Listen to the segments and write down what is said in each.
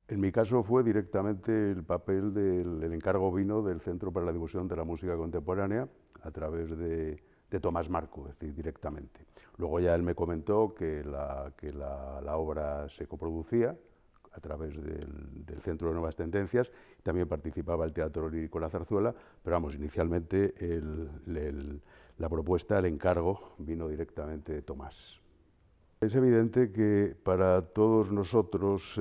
En mi caso fue directamente el papel el encargo vino del Centro para la Difusión de la Música Contemporánea a través de Tomás Marco, es decir, directamente. Luego ya él me comentó que la obra se coproducía a través del Centro de Nuevas Tendencias, también participaba el Teatro Lírico La Zarzuela, pero vamos, inicialmente la propuesta, el encargo, vino directamente de Tomás. Es evidente que para todos nosotros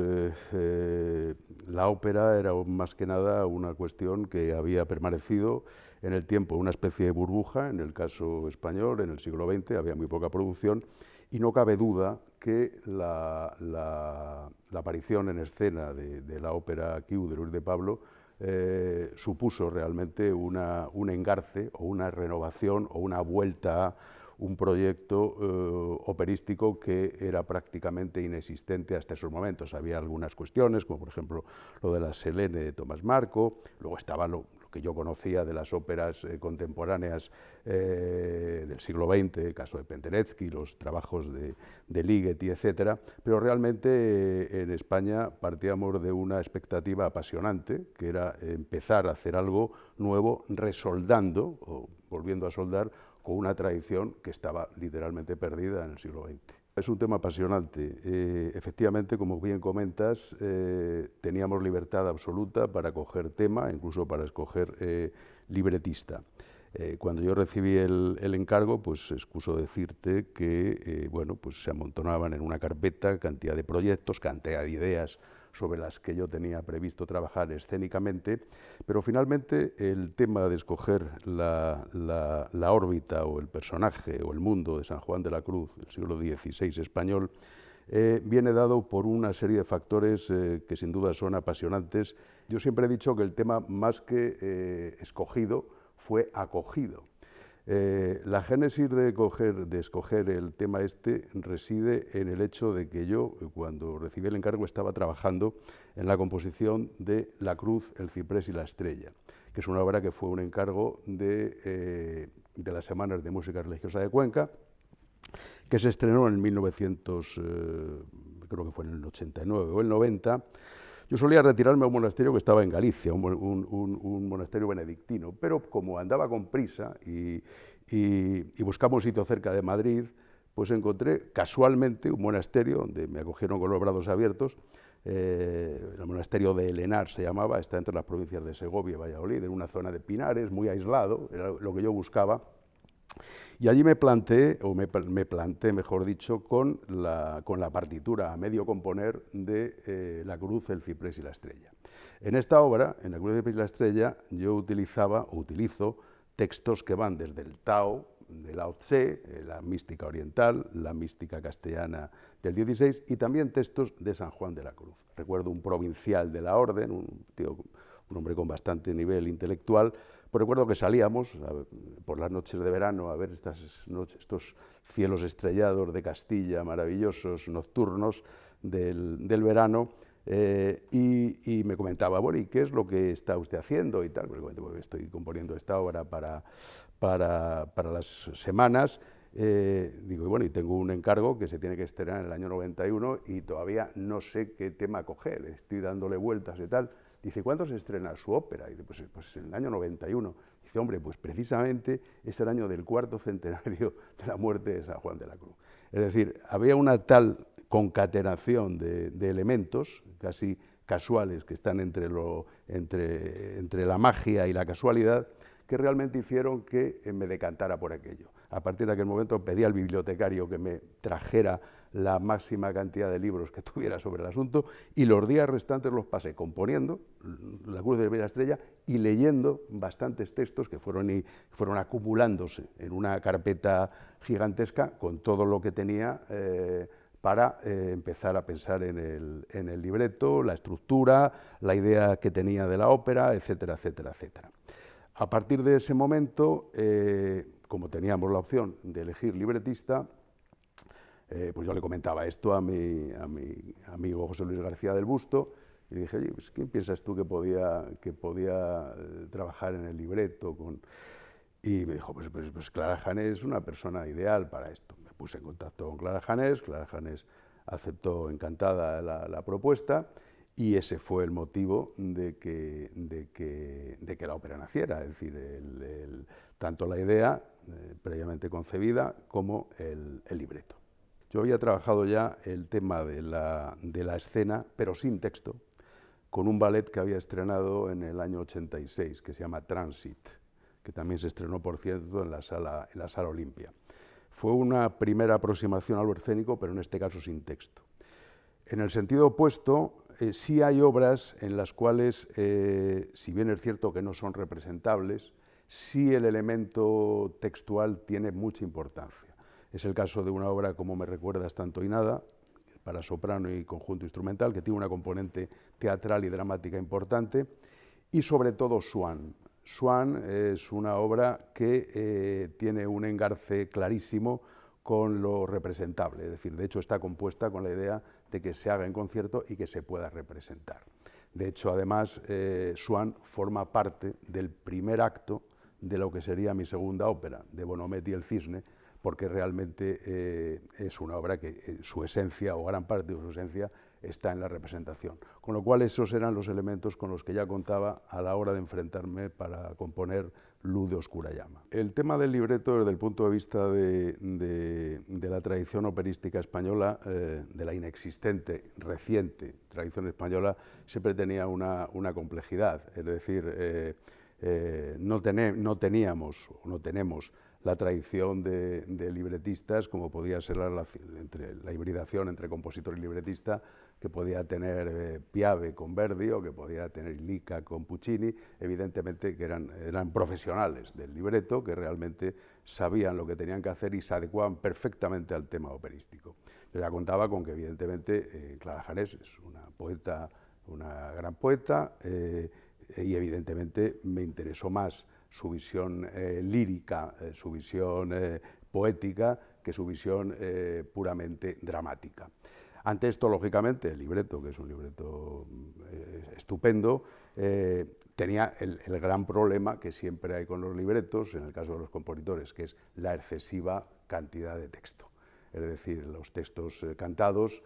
la ópera era más que nada una cuestión que había permanecido en el tiempo, una especie de burbuja, en el caso español, en el siglo XX había muy poca producción y no cabe duda que la aparición en escena de la ópera Q de Luis de Pablo supuso realmente un engarce o una renovación o una vuelta a un proyecto operístico que era prácticamente inexistente hasta esos momentos. Había algunas cuestiones, como por ejemplo lo de la Selene de Tomás Marco, luego estaba lo que yo conocía de las óperas contemporáneas del siglo XX, el caso de Penderecki, los trabajos de Ligeti, etc. Pero realmente en España partíamos de una expectativa apasionante, que era empezar a hacer algo nuevo, resoldando, o volviendo a soldar, con una tradición que estaba literalmente perdida en el siglo XX. Es un tema apasionante. Efectivamente, como bien comentas, teníamos libertad absoluta para coger tema, incluso para escoger libretista. Cuando yo recibí el encargo, pues excuso decirte que bueno, pues se amontonaban en una carpeta cantidad de proyectos, cantidad de ideas sobre las que yo tenía previsto trabajar escénicamente, pero finalmente el tema de escoger la órbita o el personaje o el mundo de San Juan de la Cruz del siglo XVI español viene dado por una serie de factores que sin duda son apasionantes. Yo siempre he dicho que el tema más que escogido fue acogido. La génesis de escoger el tema este reside en el hecho de que yo, cuando recibí el encargo, estaba trabajando en la composición de La Cruz, el Ciprés y la Estrella, que es una obra que fue un encargo de las Semanas de Música Religiosa de Cuenca, que se estrenó en 1900, creo que fue en el 89 o el 90. Yo solía retirarme a un monasterio que estaba en Galicia, un monasterio benedictino, pero como andaba con prisa y buscaba un sitio cerca de Madrid, pues encontré casualmente un monasterio donde me acogieron con los brazos abiertos. El monasterio de Elenar se llamaba, está entre las provincias de Segovia y Valladolid, en una zona de pinares, muy aislado, era lo que yo buscaba. Y allí me planté, mejor dicho, con la partitura a medio componer de La Cruz, el Ciprés y la Estrella. En esta obra, en La Cruz, el Ciprés y la Estrella, yo utilizo textos que van desde el Tao, de Lao Tse, la mística oriental, la mística castellana del XVI, y también textos de San Juan de la Cruz. Recuerdo un provincial de la orden, un hombre con bastante nivel intelectual, pues recuerdo que salíamos por las noches de verano a ver estos cielos estrellados de Castilla, maravillosos, nocturnos del verano, y me comentaba, bueno, ¿y qué es lo que está usted haciendo? Y tal, porque estoy componiendo esta obra para las semanas. Digo, y bueno, y tengo un encargo que se tiene que estrenar en el año 91 y todavía no sé qué tema coger, estoy dándole vueltas y tal. Dice, ¿cuándo se estrena su ópera? Y dice, pues en el año 91. Dice, hombre, pues precisamente es el año del cuarto centenario de la muerte de San Juan de la Cruz. Es decir, había una tal concatenación de elementos casi casuales que están entre la magia y la casualidad, que realmente hicieron que me decantara por aquello. A partir de aquel momento pedí al bibliotecario que me trajera la máxima cantidad de libros que tuviera sobre el asunto y los días restantes los pasé componiendo La Cruz de la Estrella y leyendo bastantes textos que fueron acumulándose en una carpeta gigantesca con todo lo que tenía para empezar a pensar en el libreto, la estructura, la idea que tenía de la ópera, etcétera, etcétera, etcétera. A partir de ese momento, como teníamos la opción de elegir libretista, pues yo le comentaba esto a mi amigo José Luis García del Busto y le dije, oye, pues, ¿quién piensas tú que podía trabajar en el libreto? Y me dijo, pues Clara Janés es una persona ideal para esto. Me puse en contacto con Clara Janés aceptó encantada la propuesta Y ese fue el motivo de que la ópera naciera, es decir, tanto la idea previamente concebida como el libreto. Yo había trabajado ya el tema de la escena, pero sin texto, con un ballet que había estrenado en el año 86, que se llama Transit, que también se estrenó, por cierto, en la Sala Olimpia. Fue una primera aproximación a lo escénico, pero en este caso sin texto. En el sentido opuesto, sí hay obras en las cuales, si bien es cierto que no son representables, sí el elemento textual tiene mucha importancia. Es el caso de una obra como Me recuerdas tanto y nada, para soprano y conjunto instrumental, que tiene una componente teatral y dramática importante, y sobre todo Swann. Swann es una obra que tiene un engarce clarísimo con lo representable, es decir, de hecho está compuesta con la idea de que se haga en concierto y que se pueda representar. De hecho, además, Swann forma parte del primer acto de lo que sería mi segunda ópera, de Bonomet y el Cisne, porque realmente es una obra que su esencia, o gran parte de su esencia, está en la representación. Con lo cual, esos eran los elementos con los que ya contaba a la hora de enfrentarme para componer Luz de oscura llama. El tema del libreto, desde el punto de vista de la tradición operística española, de la inexistente, reciente tradición española, siempre tenía una complejidad. Es decir, no tenemos la tradición de libretistas, como podía ser la hibridación entre compositor y libretista, que podía tener Piave con Verdi o que podía tener Illica con Puccini, evidentemente que eran profesionales del libreto, que realmente sabían lo que tenían que hacer y se adecuaban perfectamente al tema operístico. Yo ya contaba con que evidentemente Clara Janés es una poeta, una gran poeta, y evidentemente me interesó más su visión lírica, su visión poética, que su visión puramente dramática. Ante esto, lógicamente, el libreto, que es un libreto estupendo, tenía el gran problema que siempre hay con los libretos, en el caso de los compositores, que es la excesiva cantidad de texto. Es decir, los textos cantados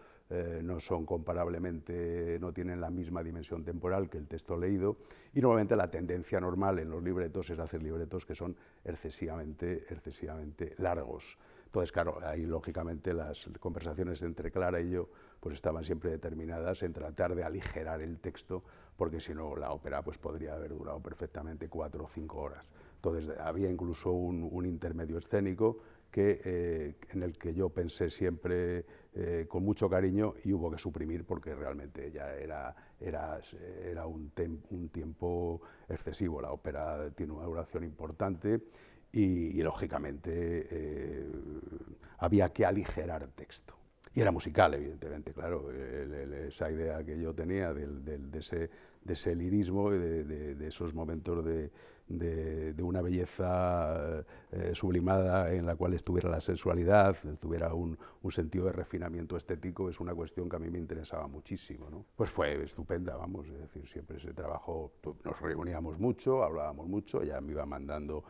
no son comparablemente, no tienen la misma dimensión temporal que el texto leído, y normalmente la tendencia normal en los libretos es hacer libretos que son excesivamente largos. Entonces, claro, ahí lógicamente las conversaciones entre Clara y yo pues estaban siempre determinadas en tratar de aligerar el texto, porque si no la ópera pues podría haber durado perfectamente 4 o 5 horas. Entonces había incluso un intermedio escénico en el que yo pensé siempre con mucho cariño y hubo que suprimir porque realmente ya era un tiempo excesivo. La ópera tiene una duración importante y lógicamente había que aligerar texto. Y era musical, evidentemente, claro, esa idea que yo tenía de ese lirismo y de esos momentos de una belleza sublimada en la cual estuviera la sensualidad, tuviera un sentido de refinamiento estético, es una cuestión que a mí me interesaba muchísimo, ¿no? Pues fue estupenda, vamos, es decir, siempre se trabajó, nos reuníamos mucho, hablábamos mucho, ella me iba mandando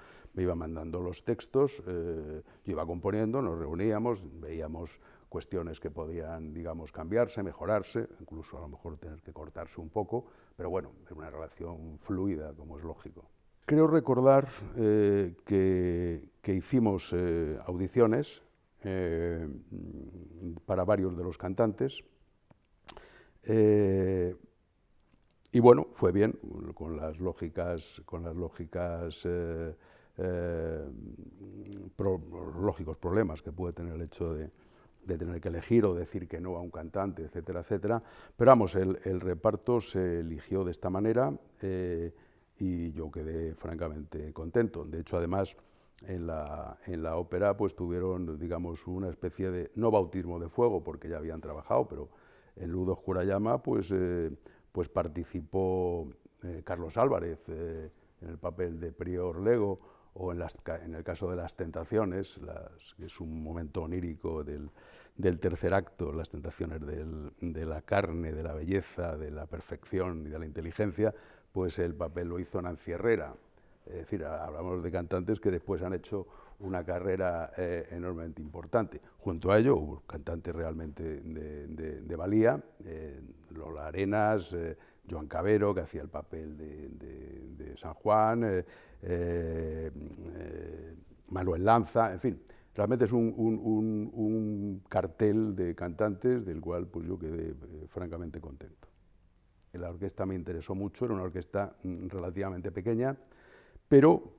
los textos, yo iba componiendo, nos reuníamos, veíamos cuestiones que podían, digamos, cambiarse, mejorarse, incluso a lo mejor tener que cortarse un poco, pero bueno, era una relación fluida, como es lógico. Creo recordar que hicimos audiciones para varios de los cantantes, y bueno, fue bien, con las lógicos problemas que puede tener el hecho de tener que elegir o decir que no a un cantante, etcétera, etcétera. Pero vamos, el reparto se eligió de esta manera y yo quedé francamente contento. De hecho, además, en la ópera pues tuvieron, digamos, una especie de, no bautismo de fuego, porque ya habían trabajado, pero en Luz de oscura llama pues participó Carlos Álvarez en el papel de Prior Lego, o en el caso de Las tentaciones, que es un momento onírico del tercer acto, las tentaciones de la carne, de la belleza, de la perfección y de la inteligencia, pues el papel lo hizo Nancy Herrera. Es decir, hablamos de cantantes que después han hecho una carrera enormemente importante. Junto a ello hubo cantantes realmente de valía, Lola Arenas, Joan Cabero, que hacía el papel de San Juan, Manuel Lanza, en fin. Realmente es un cartel de cantantes del cual pues, yo quedé francamente contento. La orquesta me interesó mucho, era una orquesta relativamente pequeña, pero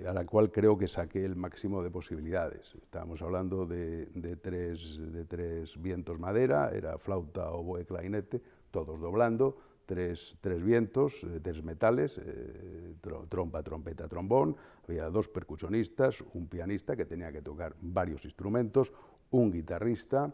a la cual creo que saqué el máximo de posibilidades. Estábamos hablando de tres vientos madera, era flauta, oboe, clarinete, todos doblando, tres vientos, tres metales, trompa, trompeta, trombón, había 2 percusionistas, un pianista que tenía que tocar varios instrumentos, un guitarrista,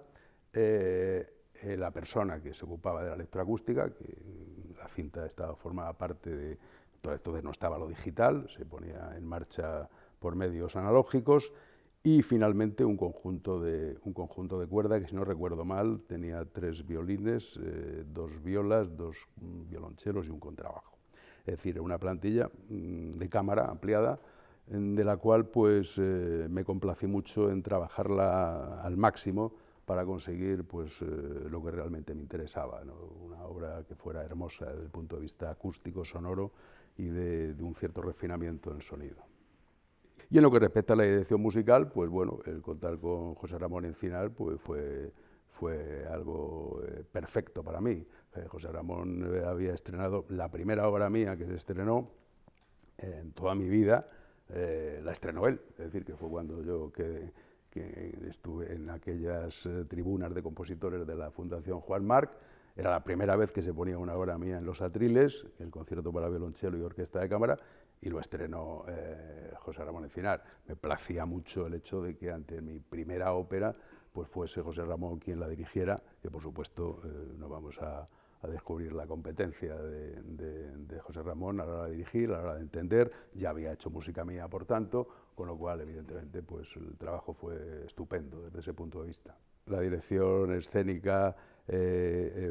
la persona que se ocupaba de la electroacústica, que la cinta formaba parte de... Entonces no estaba lo digital, se ponía en marcha por medios analógicos, y finalmente un conjunto de cuerda que, si no recuerdo mal, tenía 3 violines, 2 violas, 2 violonchelos y un contrabajo. Es decir, una plantilla de cámara ampliada, de la cual pues, me complací mucho en trabajarla al máximo para conseguir pues, lo que realmente me interesaba, ¿no? Una obra que fuera hermosa desde el punto de vista acústico, sonoro y de un cierto refinamiento en el sonido. Y en lo que respecta a la dirección musical, pues bueno, el contar con José Ramón Encinar pues fue algo perfecto para mí. José Ramón había estrenado la primera obra mía que se estrenó en toda mi vida, la estrenó él, es decir, que fue cuando yo que estuve en aquellas tribunas de compositores de la Fundación Juan March. Era la primera vez que se ponía una obra mía en los atriles, el concierto para violonchelo y orquesta de cámara, y lo estrenó José Ramón Encinar. Me placía mucho el hecho de que ante mi primera ópera pues fuese José Ramón quien la dirigiera, que por supuesto no vamos a descubrir la competencia de José Ramón a la hora de dirigir, a la hora de entender. Ya había hecho música mía, por tanto, con lo cual, evidentemente, pues el trabajo fue estupendo desde ese punto de vista. La dirección escénica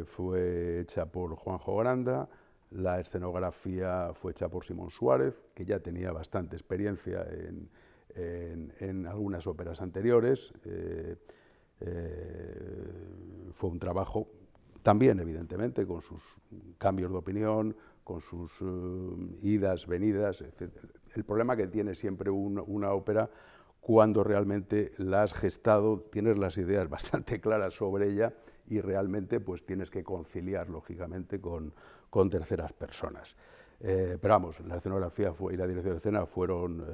fue hecha por Juanjo Granda, la escenografía fue hecha por Simón Suárez, que ya tenía bastante experiencia en algunas óperas anteriores. Fue un trabajo también, evidentemente, con sus cambios de opinión, con sus idas, venidas, etc. El problema que tiene siempre una ópera, cuando realmente la has gestado, tienes las ideas bastante claras sobre ella y realmente pues tienes que conciliar, lógicamente, con terceras personas. Pero vamos, la escenografía y la dirección de escena fueron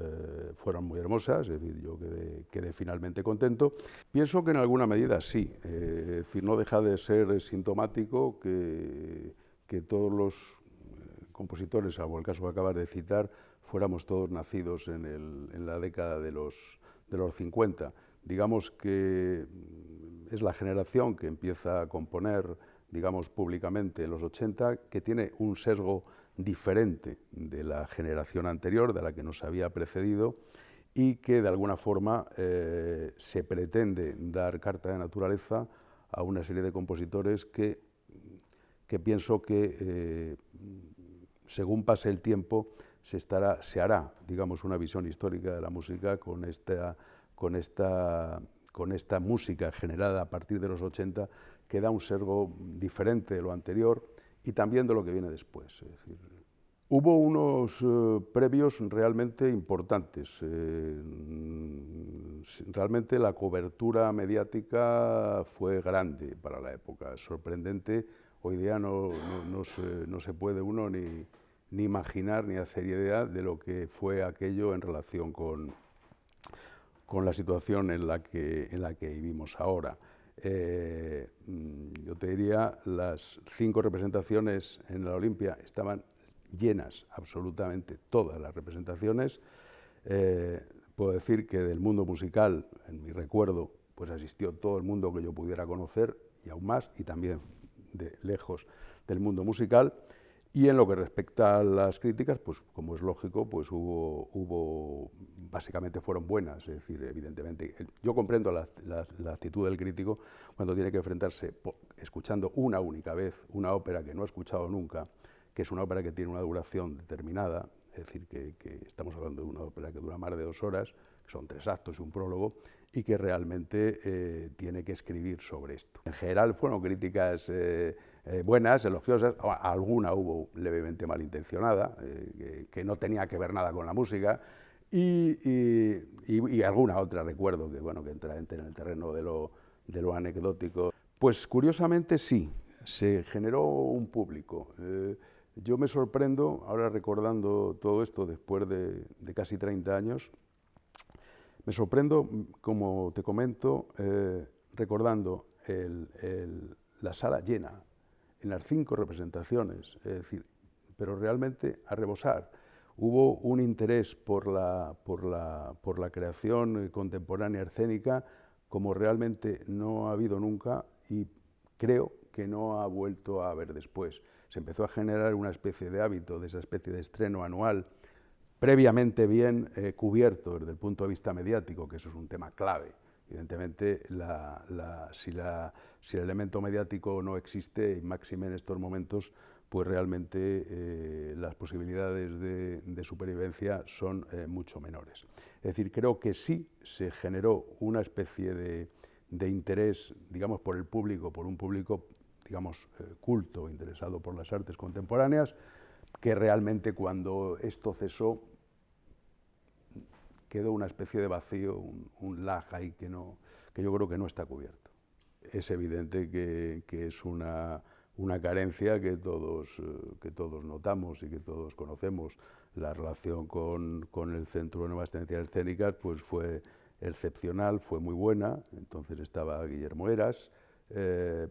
muy hermosas, es decir, yo quedé finalmente contento. Pienso que en alguna medida sí, es decir, no deja de ser sintomático que todos los compositores, salvo el caso que acabas de citar, fuéramos todos nacidos en la década de los 50. Digamos que es la generación que empieza a componer, digamos, públicamente en los 80, que tiene un sesgo diferente de la generación anterior, de la que nos había precedido, y que de alguna forma se pretende dar carta de naturaleza a una serie de compositores que pienso que según pase el tiempo se hará, digamos, una visión histórica de la música con esta música generada a partir de los 80, que da un sesgo diferente de lo anterior y también de lo que viene después. Es decir, hubo unos previos realmente importantes. Realmente la cobertura mediática fue grande para la época, sorprendente. Hoy día no se puede uno ni imaginar ni hacer idea de lo que fue aquello en relación con la situación en la que vivimos ahora. Yo te diría, las 5 representaciones en la Olimpia estaban llenas, absolutamente todas las representaciones. Puedo decir que del mundo musical, en mi recuerdo, pues asistió todo el mundo que yo pudiera conocer, y aún más, y también de lejos del mundo musical. Y en lo que respecta a las críticas, pues como es lógico, pues básicamente fueron buenas. Es decir, evidentemente, yo comprendo la actitud del crítico cuando tiene que enfrentarse, escuchando una única vez, una ópera que no ha escuchado nunca, que es una ópera que tiene una duración determinada, es decir, que estamos hablando de una ópera que dura más de 2 horas, que son 3 actos y un prólogo, y que realmente tiene que escribir sobre esto. En general fueron críticas buenas, elogiosas, alguna hubo levemente malintencionada, que no tenía que ver nada con la música, y alguna otra recuerdo que, bueno, que entra en el terreno de lo anecdótico. Pues curiosamente sí, se generó un público. Yo me sorprendo, ahora recordando todo esto después de casi 30 años, me sorprendo, como te comento, recordando la sala llena en las 5 representaciones, es decir, pero realmente a rebosar. Hubo un interés por la creación contemporánea escénica como realmente no ha habido nunca y creo que no ha vuelto a haber después. Se empezó a generar una especie de hábito, de esa especie de estreno anual, previamente bien cubierto desde el punto de vista mediático, que eso es un tema clave. Evidentemente, si el elemento mediático no existe, y máxime en estos momentos, pues realmente las posibilidades de supervivencia son mucho menores. Es decir, creo que sí se generó una especie de interés, digamos, por el público, por un público, digamos, culto, interesado por las artes contemporáneas, que realmente cuando esto cesó quedó una especie de vacío, un lag ahí que yo creo que no está cubierto. Es evidente que es una carencia que todos notamos y que todos conocemos. La relación con el Centro de Nuevas Tendencias Escénicas pues fue excepcional, fue muy buena. Entonces estaba Guillermo Heras, en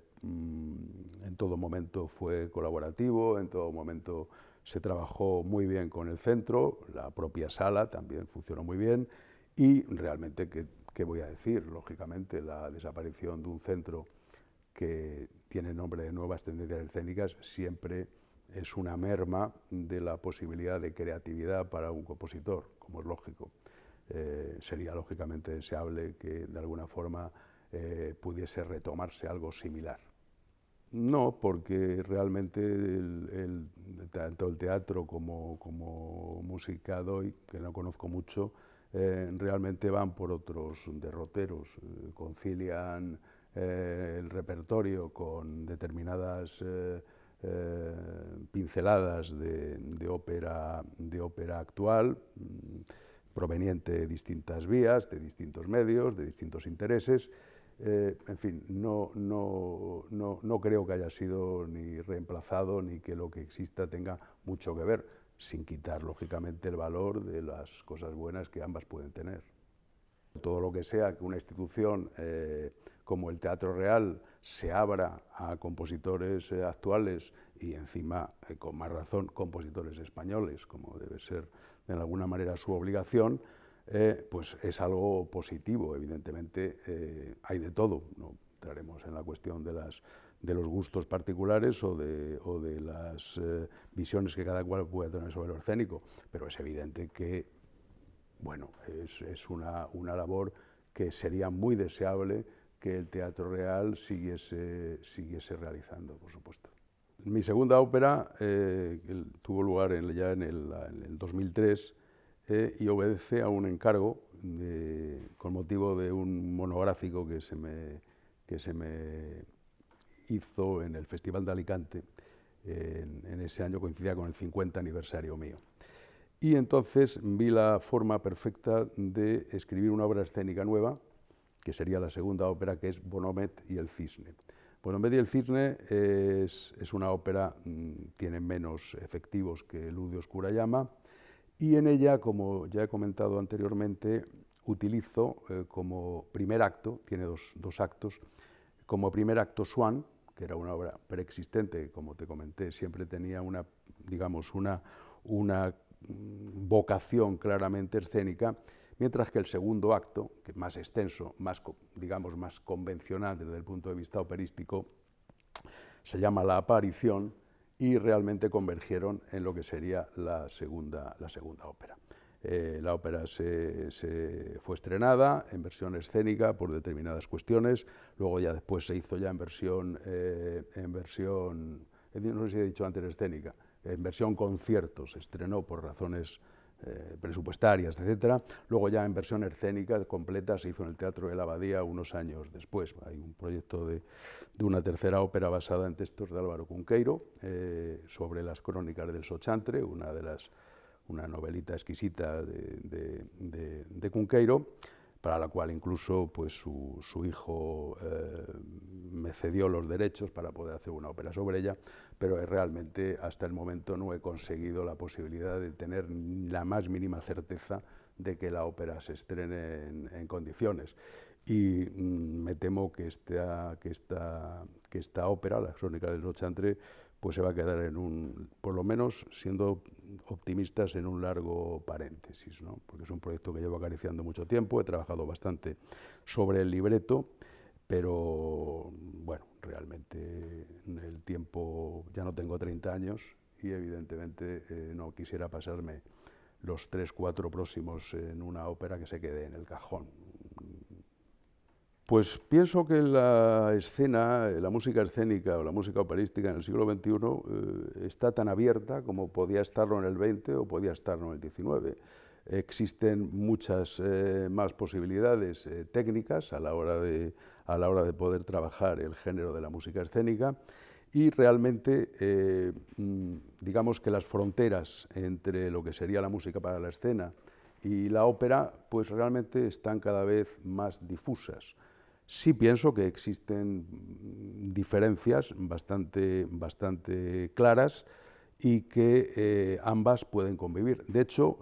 todo momento fue colaborativo, en todo momento se trabajó muy bien con el centro, la propia sala también funcionó muy bien y realmente, ¿qué voy a decir? Lógicamente la desaparición de un centro que tiene nombre de Nuevas Tendencias Escénicas siempre es una merma de la posibilidad de creatividad para un compositor, como es lógico. Sería lógicamente deseable que de alguna forma pudiese retomarse algo similar. No, porque realmente tanto el teatro como música doy, que no conozco mucho, realmente van por otros derroteros, concilian el repertorio con determinadas pinceladas de ópera actual, proveniente de distintas vías, de distintos medios, de distintos intereses. En fin, no creo que haya sido ni reemplazado ni que lo que exista tenga mucho que ver, sin quitar, lógicamente, el valor de las cosas buenas que ambas pueden tener. Todo lo que sea que una institución como el Teatro Real se abra a compositores actuales y encima, con más razón, compositores españoles, como debe ser de alguna manera su obligación, pues es algo positivo. Evidentemente hay de todo, no entraremos en la cuestión de los gustos particulares o de las visiones que cada cual puede tener sobre lo escénico, pero es evidente que, bueno, es una labor que sería muy deseable que el Teatro Real siguiese realizando, por supuesto. Mi segunda ópera tuvo lugar ya en el 2003 y obedece a un encargo con motivo de un monográfico que se me hizo en el Festival de Alicante. En ese año coincidía con el 50 aniversario mío. Y entonces vi la forma perfecta de escribir una obra escénica nueva, que sería la segunda ópera, que es Bonomet y el Cisne. Bonomet y el Cisne es una ópera, tiene menos efectivos que Ludio Oscurayama, y en ella, como ya he comentado anteriormente, utilizo como primer acto, tiene dos actos, como primer acto Swann, que era una obra preexistente, como te comenté, siempre tenía una vocación claramente escénica, mientras que el segundo acto, que es más extenso, más convencional desde el punto de vista operístico, se llama La Aparición, y realmente convergieron en lo que sería la segunda ópera. La ópera fue estrenada en versión escénica por determinadas cuestiones, luego ya después se hizo ya en versión, no sé si he dicho antes escénica, en versión concierto, se estrenó por razones presupuestarias, etcétera. Luego ya en versión escénica completa se hizo en el Teatro de la Abadía unos años después. Hay un proyecto de una tercera ópera basada en textos de Álvaro Cunqueiro sobre las crónicas del Sochantre, una novelita exquisita de Cunqueiro, para la cual incluso pues, su hijo me cedió los derechos para poder hacer una ópera sobre ella, pero realmente hasta el momento no he conseguido la posibilidad de tener la más mínima certeza de que la ópera se estrene en condiciones. Y me temo que esta ópera, Las Crónicas del Sochantre, pues se va a quedar por lo menos siendo optimistas, en un largo paréntesis, ¿no? Porque es un proyecto que llevo acariciando mucho tiempo, he trabajado bastante sobre el libreto, pero bueno, realmente el tiempo, ya no tengo 30 años y evidentemente no quisiera pasarme los 3 o 4 próximos en una ópera que se quede en el cajón. Pues pienso que la escena, la música escénica o la música operística en el siglo XXI está tan abierta como podía estarlo en el XX o podía estarlo en el XIX. Existen muchas más posibilidades técnicas a la hora de poder trabajar el género de la música escénica, y realmente digamos que las fronteras entre lo que sería la música para la escena y la ópera pues realmente están cada vez más difusas. Sí pienso que existen diferencias bastante claras y que ambas pueden convivir. De hecho,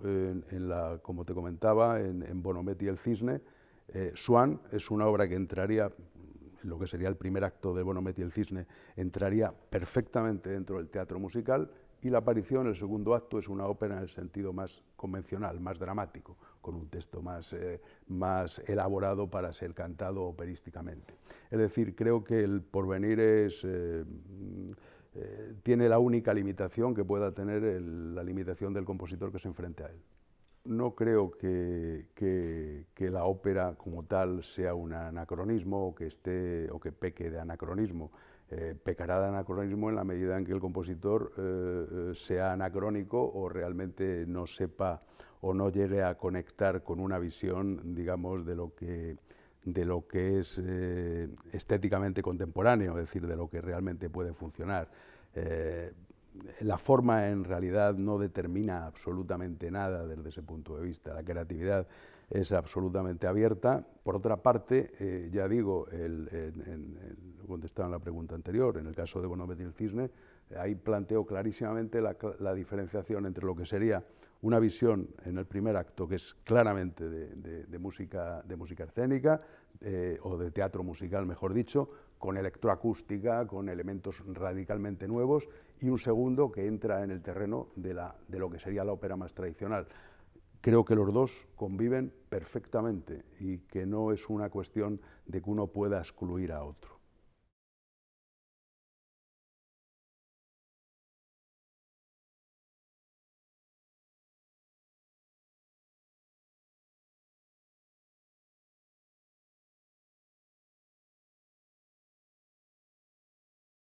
como te comentaba, en Bonomet y el Cisne, Swan es una obra que entraría, lo que sería el primer acto de Bonomet y el Cisne, entraría perfectamente dentro del teatro musical, y la aparición en el segundo acto es una ópera en el sentido más convencional, más dramático, con un texto más elaborado para ser cantado operísticamente. Es decir, creo que el porvenir tiene la única limitación que pueda tener la limitación del compositor que se enfrente a él. No creo que la ópera como tal sea un anacronismo o que peque de anacronismo. Pecará de anacronismo en la medida en que el compositor sea anacrónico o realmente no sepa o no llegue a conectar con una visión, digamos, de lo que es estéticamente contemporáneo, es decir, de lo que realmente puede funcionar. La forma en realidad no determina absolutamente nada desde ese punto de vista. La creatividad es absolutamente abierta. Por otra parte, ya digo, contestando a la pregunta anterior, en el caso de Bonomet y el Cisne, ahí planteo clarísimamente la diferenciación entre lo que sería una visión en el primer acto que es claramente de música escénica o de teatro musical, mejor dicho, con electroacústica, con elementos radicalmente nuevos, y un segundo que entra en el terreno de lo que sería la ópera más tradicional. Creo que los dos conviven perfectamente y que no es una cuestión de que uno pueda excluir a otro.